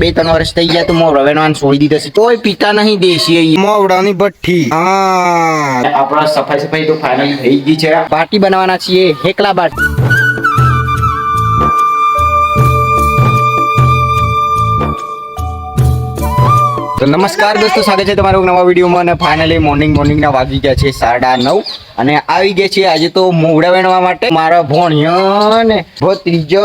2-3 વર્ષ થઈ ગયા તો મોવડો વેણવાનું છોડી દીધો છે. કોઈ પીતા નહીં દેશી મોવડાની ભઠ્ઠી. આપણા સફાઈ તો ફાઇનલ થઈ ગઈ છે. બાટી બનાવવાના છીએ, હેકલા બાટી. તો નમસ્કાર દોસ્તો, સ્વાગત છે તમારું નવા વિડીયોમાં. અને ફાઇનલી મોર્નિંગના વાગી ગયા છે 9:30 અને આવી ગયા છે આજે તો મોવડા વેણવા માટે. મારા ભોણિયો ને ભત્રીજો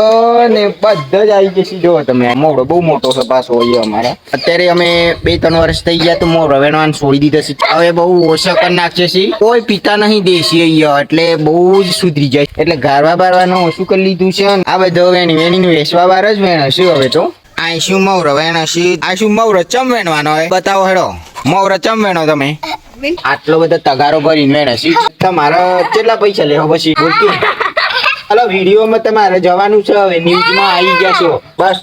ને બધા જ આવી ગયા છે. જો તમે મોવડો બહુ મોટો છે પાછો હોય અમારા. અત્યારે અમે 2-3 વર્ષ થઈ ગયા તો મોવડો વેણવાનું છોડી દીધો છે. હવે બહુ ઓછા કરી નાખીએ છીએ. કોઈ પીતા નહીં દેશી અહીંયા, એટલે બહુ જ સુધરી જાય. એટલે ગારવા બારવાનું ઓછું કરી લીધું છે. આ બધો વેણીને વેચવા બાર જ વેણશે હવે તો. આ શું મૌર વેણશી? આ શું મૌર ચમ વેણવાનો હોય? બતાવો હેડો. મૌર ચમ વેણો તમે? આટલો બધો તગારો ભરીને વેણશી. તમારા કેટલા પૈસા લેવો પછી? હલો, વિડીયોમાં તમારે જવાનું છે હવે, ન્યૂઝમાં આવી ગયા છો. બસ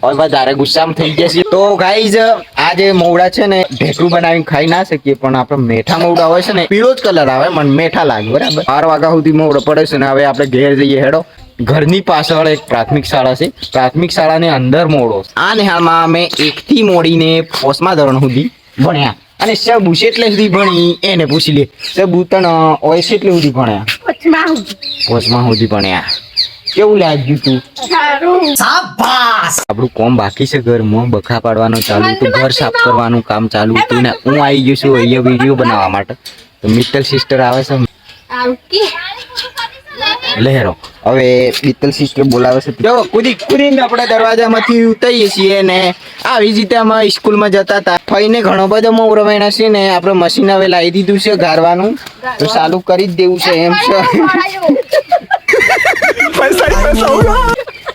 હવે વધારે ગુસ્સામાં થઈ ગયા છે. તો ગાઈઝ આજે મોવડા છે ને ઢેકડું બનાવીને ખાઈ ના શકીએ, પણ આપણે મેઠા મોવડા હોય છે ને પીળો જ કલર આવે, મને મેઠા લાગે બરાબર. 12 વાગ્યા સુધી મોવડો પડે છે ને હવે આપણે ઘેર જઈએ હેડો. ઘરની પાછળ એક પ્રાથમિક શાળા છે, પ્રાથમિક શાળાની અંદર મોડો. આ નિહાળમાં અમે 1 થી મોડીને 5મા ધોરણ સુધી ભણ્યા. અને સબુ એટલે સુધી ભણી એને પૂછી લે. સબુ તણ ઓય એટલે સુધી ભણ્યા? 5મા સુધી ભણ્યા. કેવું લાગ્યું તું? આપણું કોમ બાકી છે, ઘરમાં બખા પાડવાનું ચાલુ હતું, ઘર સાફ કરવાનું કામ ચાલુ હતું ને હું આવી ગયો છું અહીંયા વિડીયો બનાવવા માટે. તો મિત્તલ સિસ્ટર આવે છે લહેરો. હવે મિત્તલ સિસ્ટર બોલાવે છે. જો કુદીને આપણે દરવાજામાંથી ઉતરીએ છીએ ને આવી રીતે અમે સ્કૂલમાં જતા હતા. ફઈને ઘણો બધો મોવરો વેણા છે ને આપણે મશીન હવે લાવી દીધું છે ગારવાનું, તો ચાલુ કરી જ દેવું છે એમ છે.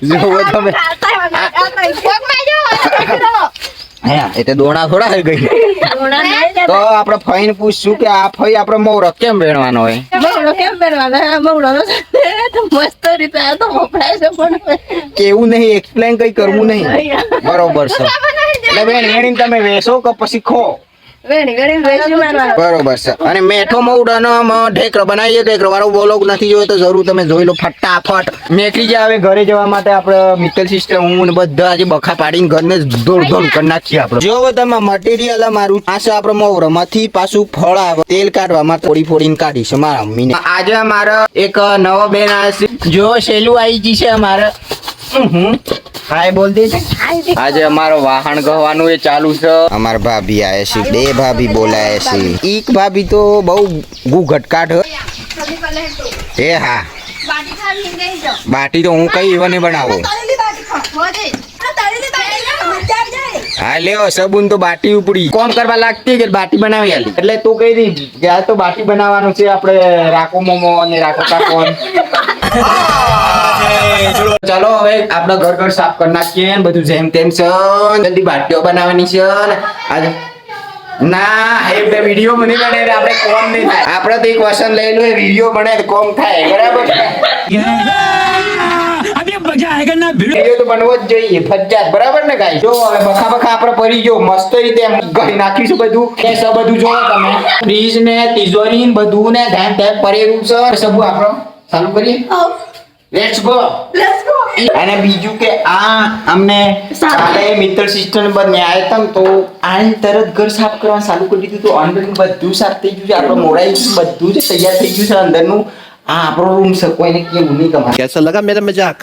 જો તમે એટલે દોણા થોડા થઈ ગઈ. તો આપણે ફઈને પૂછશું કે આ ફઈ આપણે મોવરો કેમ વેણવાનો હોય? કેવું નહીં, એક્સપ્લેન કઈ કરવું નહીં. બરોબર છે. એટલે વેણીને તમે વેચો કે પછી ખો? બરોબર છે. અને મેઠો મોવડાનો ઢેકરો બનાવીએ. ઢેકરો વાળો બોલોગ નથી જોયો તો જરૂર તમે જોઈ લો ફટાફટ. મેકરી જાય હવે ઘરે જવા માટે આપણે મિત્તલ સિસ્ટર હું ને બધા આજે બખા પાડીને ઘરને દોડ કરી નાખીએ આપણે. જો તમે મટીરિયલ મારું આ છે આપણે મોવરામાંથી પાછું ફળ આવે તેલ કાઢવા માટે ફોડીને કાઢીશ મારા મમ્મીને. આજે અમારે એક નવો બેન આવે છે. જો સેલું આવી ગઈ છે અમારે. હાય બોલ દે. આજે અમારો વાહન ગવાનું એ ચાલુ છે. અમાર ભાભી આયા છે, 2 ભાભી બોલાયા છે. એક ભાભી તો બહુ ગુઘટકાટ હે. એ હા, બાટી તો હું કઈ એવા નહીં બનાવું. હા લ્યો સબુન તો બાટી ઉપડી કોમ કરવા લાગતી કે બાટી બનાવી આલી. એટલે તું કઈ દી કે આ તો બાટી બનાવવાનું છે આપણે રાખો મોમો અને રાખો કાકો. ચાલો હવે આપણે ઘર સાફ કરી નાખીએ ને બધું જેમ તેમ છે. જલ્દી બાટીઓ બનાવવાની છે આજે. ના એ બે વિડીયો મને બને આપણે કોમ નહીં થાય. આપણે તો એક વસન લઈ લો, વિડીયો બને તો કોમ થાય બરાબર. વિડીયો તો બનવો જ જોઈએ ફરજિયાત બરાબર ને ગાઈ. જો હવે બખા આપણે પડી ગયો મસ્ત રીતે એમ ઘડી નાખીશું બધું. એ સબ બધું જો તમે ફ્રીજ ને તિજોરી ને બધું ને ધ્યાન ધ્યાન પડેલું છે. સબ આપણે ચાલુ કરીએ. Let's go. અને બીજું કે આ અમને કાલે મિત્તલ સિસ્ટર બને આયા હતા તો આને તરત ઘર સાફ કરવાનું ચાલુ કરી દીધું. તો અંદરનું બધું સાફ થઈ ગયું છે. આપણે મોડાઈ બધું જ તૈયાર થઈ ગયું છે અંદરનું. આ આપણો રૂમ છે, કોઈને કેવું નહીં તમારે. कैसा लगा मेरा मजाक?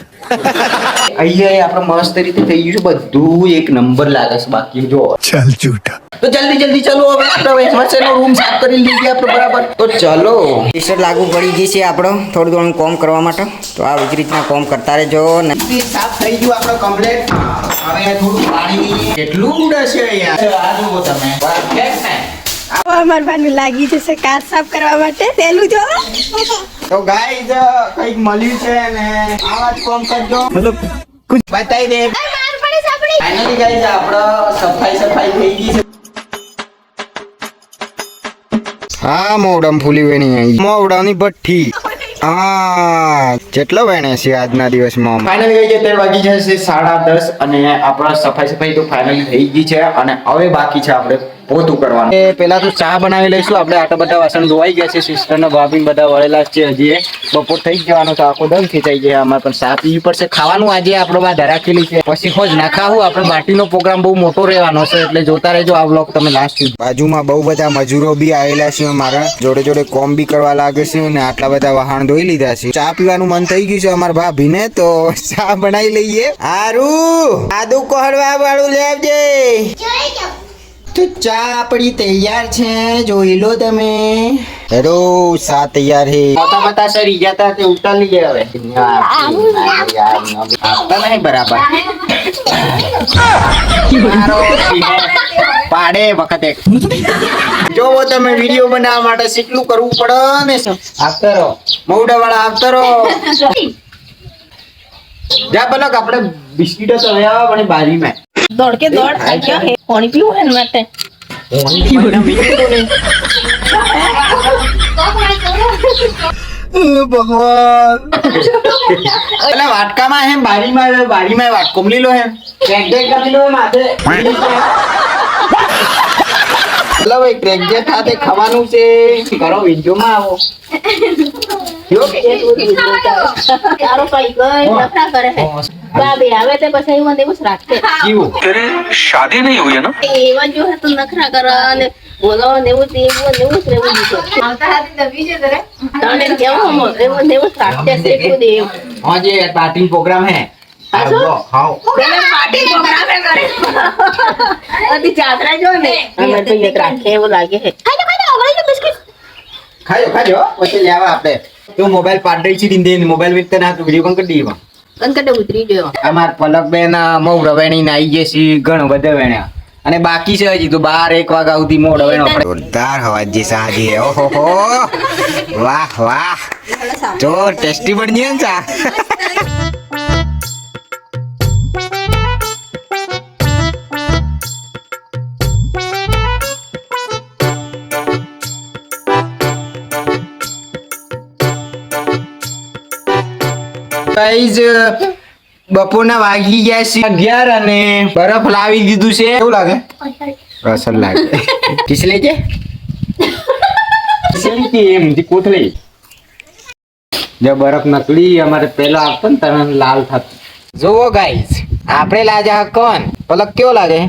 અહીંયા આપણે મસ્ત રીતે થઈ ગયું છે બધું એક નંબર લાગે છે. બાકી જો चल झूठा. તો જલ્દી ચલો હવે આપણે વચ્ચેનો રૂમ સાફ કરી લઈએ આપણે બરાબર. તો ચલો ટીશર્ટ લાગુ પડી ગઈ છે આપણો થોડું કોમ કરવા માટે. તો આવી જ રીતના કોમ કરતા રહેજો ને. સાફ થઈ ગયું આપણો કમ્પ્લીટ. હવે થોડું પાણી કેટલું ઉડે છે યાર. આ જુઓ તમે પરફેક્ટ ને. અમાર બાનું લાગી જશે કાર સાફ કરવા માટે. પેલું જો તો ગાઈઝ કઈક મળ્યું છે ને આવા જ કોમ કરજો. मतलब कुछ બતાવી દે. ફાઇનલી ગાઈઝ આપણો સફાઈ થઈ ગઈ છે. હા મોવડામાં ફૂલી વેણી આવી. મોવડાની ભઠ્ઠી. હા કેટલો વેણે છે આજના દિવસમાં. ફાઇનલી ગઈ છે 13 વાગી જશે 10:30 અને આપણા સફાઈ તો ફાઇનલી થઈ ગઈ છે. અને હવે બાકી છે આપણે પોતું કરવાનું એ પેલા તો ચા બનાવી લઈશું. આપણે આટલા બધા વાસણ ધોવાઈ ગયા છે. સિસ્ટર ને ભાભી બધા વળેલા જ છે. હજી બપોર થઈ જ જવાનો તો આખો દમ ખેંચાઈ જાય. અમારે પણ ચા પીવી પડશે. ખાવાનું આજે આપણે બાદ રાખેલી છે. પછી ખોજ ના ખાવું. આપણે બાટીનો પ્રોગ્રામ બહુ મોટો રહેવાનો છે એટલે જોતા રહેજો આ વ્લોગ તમે લાસ્ટ સુધી. બાજુમાં બહુ બધા મજૂરો બી આવેલા છે. મારા જોડે જોડે કોમ બી કરવા લાગે છે અને આટલા બધા વાહન ધોઈ લીધા છે. ચા પીવાનું મન થઈ ગયું છે અમારા ભાભીને તો ચા બનાવી લઈએ. હારું આદુ કોહળવા વાળું લેવજે. તો ચા આપણી તૈયાર છે, જોઈ લો તમે. હેરો ચા તૈયાર હે. મોટા મોટા સરી જતા તે ઉતાર લઈએ હવે. આપતા નહીં બરાબર. પાડે વખતે જોવો તમે વિડીયો બનાવવા માટે કેટલું કરવું પડે ને. આપતા રહો મૌડા વાળા, આપતા રહો. જા પલક આપણે બિસ્કીટો તો લઈ આવો પણ બારીમાં દોડ કે દોડ આ ક્યાં હે પાણી પીવું એના માટે ભગવાન પેલા વાટકામાં હે બારીમાં વાટકો મળી લો હે કરી લો માથે એટલે ભાઈ ક્રેકજેટ સાથે ખાવાનું છે. કરો વિડીયોમાં આવો. તારો કઈ ગઈ નખરા કરે છે ભાભી આવે તે પછી એવું ને એવું જ રાખતે કેવું तेरे शादी नहीं हुई है ना? એવા જો હે તો નખરા કરે અને બોલો ને એવું જ રહેવું દીધો આવતા હાથી દબી છે તને તને કેવું હમ એવું ને એવું જ રાખતે છે ખુદ એવું આજે પાર્ટી પ્રોગ્રામ હે. ખાઓ પેલા પાર્ટી પ્રોગ્રામ કરે અતિ જાત્રા જો ને અમે તો એક રાખે એવું લાગે છે ખાજો પછી લેવા આપણે તો મોબાઈલ પાડઈ છે દિન મોબાઈલ વેચતા ના તો વિડિયો કોણ કરી દીવા કંકટે ઉતરી ગયો અમાર પલકબેન મૌ રવેણી ના આવી જશે ઘણો બધો વેણ્યા અને બાકી છે હજી તો 12-1 વાગ્યા સુધી મોડ વેણો આપણે જોરદાર હવાજ જે સાજી ઓહો વાહ વાહ જો ટેસ્ટી બની ને ચા. બપોરના વાગી ગયા છે 11 અને બરફ લાવી દીધું છે. કેવું લાગે? અસર લાગે. કિસલે છે કિસલી કે એમ દી કોથળી જે બરફ નકલી અમારે પેલા આપતો ને તને લાલ થતું. જોવો ગાઈસ આપણે લાજા કોણ પલક કેવો લાગે?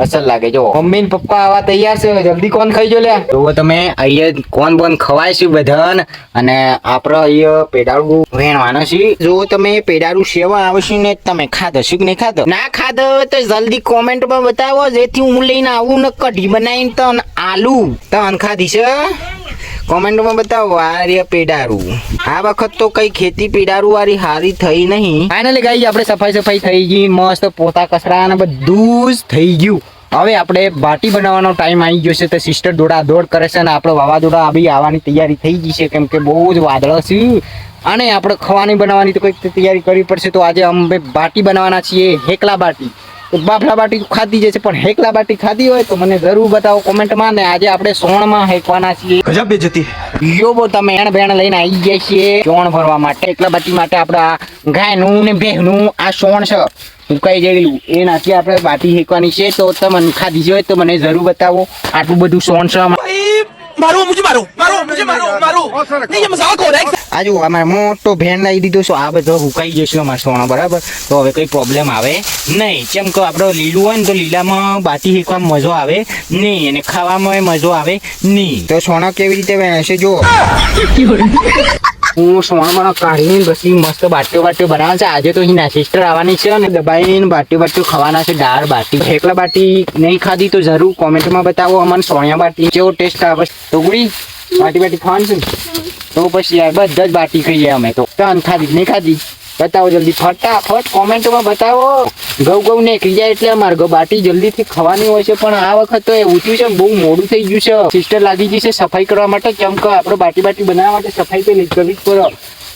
અસર લાગે. જો મમ્મી ને પપ્પા આવા તૈયાર છે. જલ્દી કોણ ખાઈ જો લે. જોવો તમે અહીંયા કોણ બોન ખવાય છે બધાને અને આપણે અહીંયા પેડાળું વેણવાનો છે. જો તમે પેડાળું સેવા આવશે ને તમે ખાધો શું નહીં ખાધો? ના ખાધો તો જલ્દી કોમેન્ટમાં બતાવો જેથી હું લઈને આવું ને કઢી બનાવીને તને આલુ તન ખાધી છે. કોમેન્ટમાં બતાવો. આ રે પેડારું આ વખત તો કઈ ખેતી પેડારું વાળી હારી થઈ નહીં. ફાઇનલી ગાઈસ આપણે સફાઈ થઈ ગઈ મસ્ત પોતા કચરા અને બધું જ થઈ ગયું. હવે આપણે બાટી બનાવવાનો ટાઈમ આવી ગયો છે તો સિસ્ટર દોડ કરે છે અને આપણે વાવાઝોડા બી આવવાની તૈયારી થઈ ગઈ છે કેમ કે બહુ જ વાદળ છે અને આપણે ખવાની બનાવવાની તો કંઈક તૈયારી કરવી પડશે. તો આજે અમે બાટી બનાવવાના છીએ હેકલા બાટી. તો બાફલા બાટી ખાધી જશે પણ હેકલા બાટી ખાધી હોય તો મને જરૂર બતાવો કોમેન્ટમાં. ને આજે આપણે સોણમાં હેકવાના છીએ. गजब बेइज्जती જો બો તમે ભેણ લઈને આવી ગયા છીએ સોણ ભરવા માટે. હેકલા બાટી માટે આપણે આ ગાયનું ને ભેંનું આ સોણ છે ઉકાઈ ગયેલું એ નાખી આપણે બાટી હેકવાની છે. તો તમને ખાધી હોય તો મને જરૂર બતાવો. આટલું બધું સોણ છે. मारो मुझे मारो नहीं ये मजाक हो रहा है. આજુ અમારે મોટો ભેણ લાવી દીધો છે. આ બધો હુકાઈ જશે અમારે સોણા બરાબર. તો હવે કઈ પ્રોબ્લેમ આવે નહીં. જેમ કે આપણે લીલું હોય ને તો લીલામાં બાટી હેકવામાં મજો આવે નહીં અને ખાવામાં મજો આવે નહીં. તો સોણા કેવી રીતે વહેશે જો હું સોણામાં કાઢીને પછી મસ્ત બાટીઓ બનાવે છે. આજે તો એના સિસ્ટર આવવાની છે અને દબાઈને બાટીઓ ખાવાના છે. દાળ બાટી હેકલા બાટી નહીં ખાધી તો જરૂર કોમેન્ટમાં બતાવો અમને સોણિયા બાટી કેવો ટેસ્ટ આવે. તો ગુડી બાટી ખાવાની છે તો પછી યાર બધા જ બાટી ખાઈએ અમે તો. તન ખાધી નહીં ખાધી બતાવો જલ્દી ફટાફટ કોમેન્ટમાં બતાવો. ઘઉં નીકળી જાય એટલે અમારે બાટી જલ્દીથી ખાવાની હોય છે પણ આ વખત તો એવું થયું છે બહુ મોડું થઈ ગયું છે. સિસ્ટર લાગી ગઈ છે સફાઈ કરવા માટે કેમ કે આપણે બાટી બનાવવા માટે સફાઈ તો કરવી જ પડે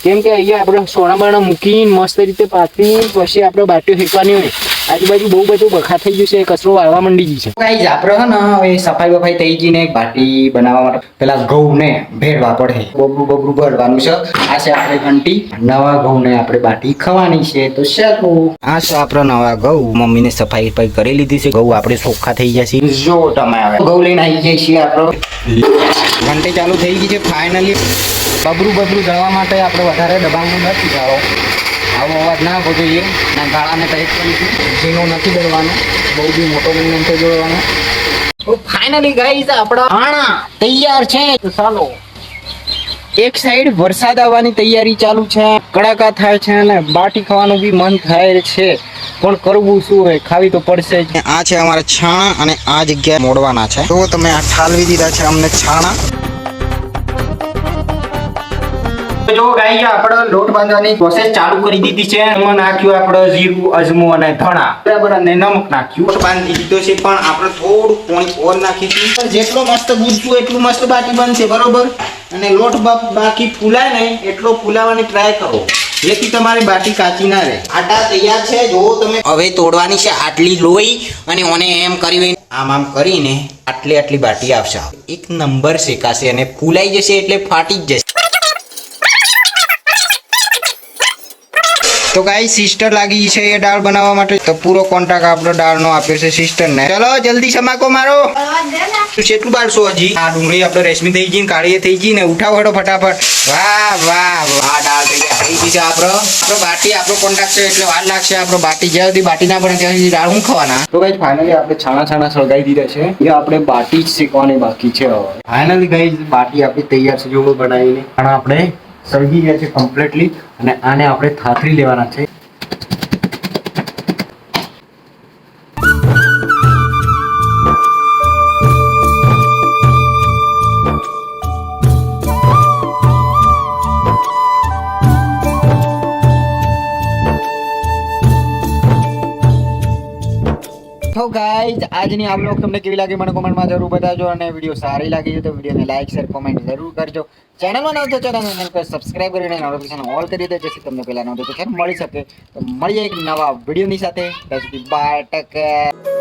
કેમ કે અહીંયા આપણે સોના બાણા મૂકીને મસ્ત રીતે પાથરી પછી આપણે બાટીઓ હેકવાની હોય આજુબાજુ બહુ બધું બખા થઈ ગયું છે, કચરો વાળવા માંડી ગઈ છે. ગાઈઝ આપણે હે ને હવે સફાઈ વફાઈ થઈ ગઈ ને બાટી બનાવવા માટે પેલા ઘઉંને ભેળવા પડે, બબરું ભરવાનું છે. આ છે આપણે ઘંટી, નવા ઘઉંને આપણે બાટી ખાવાની છે. તો ચાલો, આ છે આપણો નવા ઘઉં. મમ્મીને સફાઈ વફાઈ કરી લીધી છે, ઘઉં આપણે ચોખ્ખા થઈ ગયા છે. જો તમે આવે ઘઉં લઈને આવી જાય છીએ. આપણો ઘંટી ચાલુ થઈ ગઈ છે ફાઇનલી. બબરું દળવા માટે આપણે વધારે દબાણનું નથી જાઓ, આવો અવાજ ના આવવો જોઈએ. ના ગાળાને ટાઈટ કરીશું, ઝીણો નથી દળવાનો, બહુ બી મોટો નથી દળવાનો. તો ફાઇનલી ગાઈઝ આપણા આણા તૈયાર છે. તો ચાલો, એક સાઈડ વરસાદ આવવાની તૈયારી ચાલુ છે, કડાકા થાય છે અને બાટી ખાવાનું બી મન થાય છે, પણ કરવું શું હોય, ખાવી તો પડશે જ. આ છે અમારા છાણા અને આ જગ્યાએ મોડવાના છે. તો તમે આ ઠાલવી દીધા છે અમને છાણા. જો ગાઈ આપણે લોટ બાંધવાની પ્રોસેસ ચાલુ કરી દીધી છે. એમાં નાખ્યું આપણે જીરું, અજમો અને ધણા બરાબર, અને નમક નાખ્યું. લોટ બાંધી દીધો છે, પણ આપણે થોડું પાણી ઓર નાખીશું. જેટલો મસ્ત ગુંજશું એટલું મસ્ત બાટી બનશે બરોબર. અને લોટ બાકી ફૂલાય નહીં એટલો ફૂલાવાની ટ્રાય કરો, જેથી તમારી બાટી કાચી ના રહે. આટા તૈયાર છે, જો તમે હવે તોડવાની છે. આટલી લોહી અને ઓને એમ કરી આમ કરીને આટલી બાટી આવશે. એક નંબર શેકાશે અને ફૂલાઈ જશે એટલે ફાટી જ જશે. તો ગાઈ સિસ્ટર લાગી છે એ દાળ બનાવવા માટે, તો પૂરો કોન્ટ્રાક્ટ આપણો દાળનો આપ્યો છે સિસ્ટર ને. ચલો જલ્દી સમાકો મારો. તું કેટલું બાળશો હજી? આ ડુંગળી આપણે રેશમી થઈ ગઈ, કાળી થઈ ગઈ ને, ઉઠાવો હેડો ફટાફટ. વાહ વાહ વાહ, દાળ થઈ ગઈ છે. આપણો બાટી આપણો કોન્ટ્રાક્ટ છે એટલે વાર લાગશે. આપણો બાટી જ્યાં સુધી બાટી ના બને ત્યાં સુધી દાળ હું ખાવાના. તો ગાઈ ફાઇનલી આપણે છાણા સળગાવી દીધા છે. એ આપણે બાટી જ શેકવાની બાકી છે. હવે ફાઇનલી ગાઈ બાટી આપણી તૈયાર છે, જો બનાવીને છાણા આપણે સળગી ગયા છે કમ્પ્લીટલી. અને આને આપણે થાથરી લેવાના છે. તો ગાઈઝ આજની આ બ્લોગ તમને કેવી લાગી મને કોમેન્ટમાં જરૂર બતાવજો, અને વિડીયો સારી લાગી તો વિડીયોને લાઈક શેર કોમેન્ટ જરૂર કરજો. ચેનલમાં નવ તો ચેનલ સબસ્ક્રાઇબ કરીને નોટિફિકેશન ઓલ કરી દો, જેથી તમને પહેલા નોટિફિકેશન મળી શકે. તો મળીએ એક નવા વિડીયોની સાથે. Bye, take care.